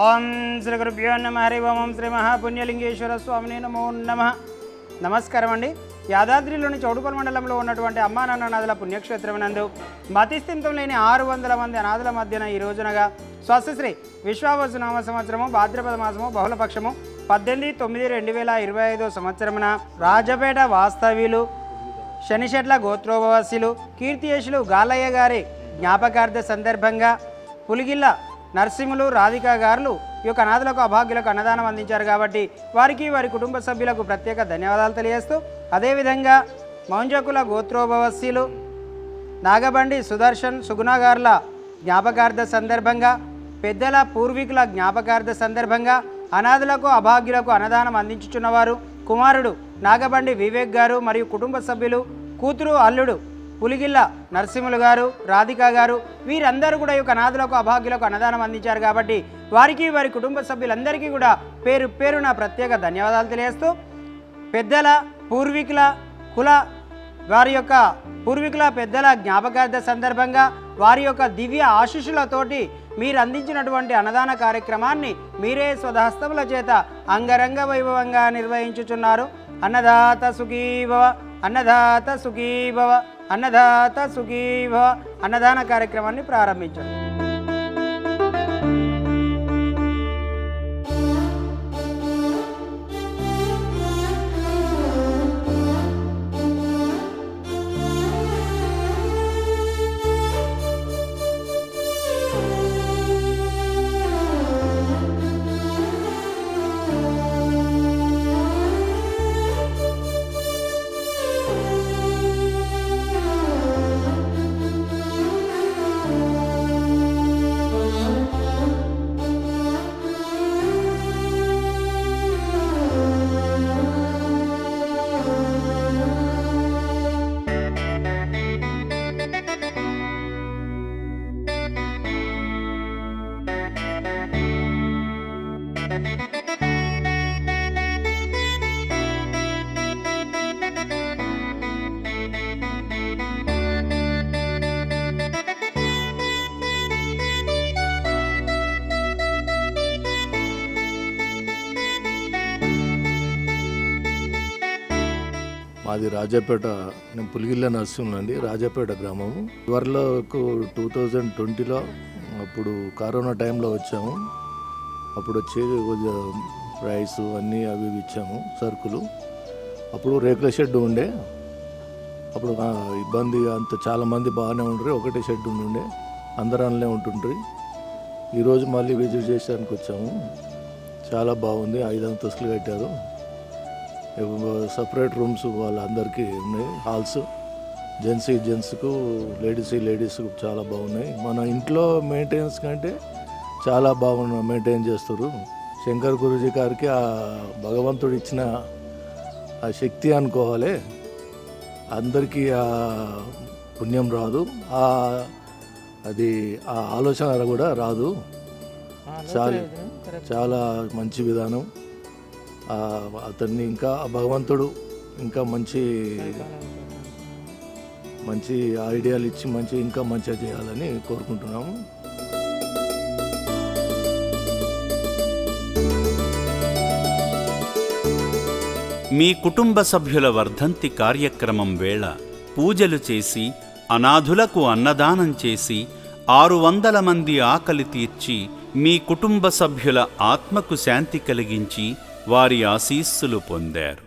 ఓం శ్రీ గురుభ్యో నమః. హరి ఓం శ్రీ మహాపుణ్యలింగేశ్వర స్వామిని నమో నమః. నమస్కారం అండి. యాదాద్రిలోని చౌడుపల్లి మండలంలో ఉన్నటువంటి అమ్మా నాన్న అనాథల పుణ్యక్షేత్రం నందు మతిస్థిమితం లేని 600 మంది అనాథల మధ్యన ఈ రోజునగా స్వస్తిశ్రీ విశ్వావసునామ సంవత్సరము భాద్రపద మాసము బహుళపక్షము 18/9/2025 సంవత్సరమున రాజపేట వాస్తవ్యులు శనిశెట్ల గోత్రోపవాసీలు కీర్తియేషులు గాలయ్య గారి జ్ఞాపకార్థ సందర్భంగా పులిగిల్ల నరసింహులు రాధికా గారులు ఈ యొక్క అనాథులకు అభాగ్యులకు అన్నదానం అందించారు కాబట్టి వారికి వారి కుటుంబ సభ్యులకు ప్రత్యేక ధన్యవాదాలు తెలియజేస్తూ, అదేవిధంగా మౌంజకుల గోత్రోపవాసీలు నాగబండి సుదర్శన్ సుగుణ గారుల జ్ఞాపకార్థ సందర్భంగా పెద్దల పూర్వీకుల జ్ఞాపకార్థ సందర్భంగా అనాథులకు అభాగ్యులకు అన్నదానం అందించుచున్నవారు కుమారుడు నాగబండి వివేక్ గారు మరియు కుటుంబ సభ్యులు, కూతురు అల్లుడు పులిగిల్ల నరసింహులు గారు రాధికా గారు వీరందరూ కూడా ఈ యొక్క అనాథులకు అభాగ్యులకు అన్నదానం అందించారు కాబట్టి వారికి వారి కుటుంబ సభ్యులందరికీ కూడా పేరు పేరున ప్రత్యేక ధన్యవాదాలు తెలియజేస్తూ, పెద్దల పూర్వీకుల కుల వారి యొక్క పూర్వీకుల పెద్దల జ్ఞాపకార్థ సందర్భంగా వారి యొక్క దివ్య ఆశీస్సులతోటి మీరు అందించినటువంటి అన్నదాన కార్యక్రమాన్ని మీరే స్వహస్తముల చేత అంగరంగ వైభవంగా నిర్వహించుచున్నారు. అన్నదాత సుఖీభవ, అన్నదాత సుఖీభవ, అన్నదాత సుఖీభవ అన్నదాన కార్యక్రమాన్ని ప్రారంభించండి. మాది రాజాపేట, నేను పులిగిల్ల నరసింహులు అండి, రాజాపేట గ్రామము. త్వరలో 2020లో అప్పుడు కరోనా టైంలో వచ్చాము. అప్పుడు వచ్చి రైస్ అన్నీ అవి ఇచ్చాము, సరుకులు. అప్పుడు రేకుల షెడ్ ఉండే, అప్పుడు ఇబ్బంది అంత చాలామంది బాగానే ఉండ్రి, ఒకటే షెడ్ ఉండే, అందరూ అందులో ఉంటుండ్రి. ఈరోజు మళ్ళీ విజిట్ చేయడానికి వచ్చాము. చాలా బాగుంది, 5 అంతస్తులు కట్టారు. సపరేట్ రూమ్స్ వాళ్ళందరికీ ఉన్నాయి, హాల్స్. జెంట్స్కు లేడీస్కు చాలా బాగున్నాయి. మన ఇంట్లో మెయింటెనెన్స్ కంటే చాలా మెయింటైన్ చేస్తారు. శంకర్ గురూజీ గారికి ఆ భగవంతుడు ఇచ్చిన ఆ శక్తి అనుకోవాలి. అందరికీ ఆ పుణ్యం రాదు, అది ఆ ఆలోచన కూడా రాదు. చాలా మంచి విధానం. అతన్ని ఇంకా భగవంతుడు ఇంకా మంచి ఐడియాలు ఇచ్చి ఇంకా మంచిగా చేయాలని కోరుకుంటున్నాము. మీ కుటుంబ సభ్యుల వర్ధంతి కార్యక్రమం వేళ పూజలు చేసి అనాథులకు అన్నదానం చేసి 600 మంది ఆకలి తీర్చి మీ కుటుంబ సభ్యుల ఆత్మకు శాంతి కలిగించి వారి ఆశీస్సులు పొందారు.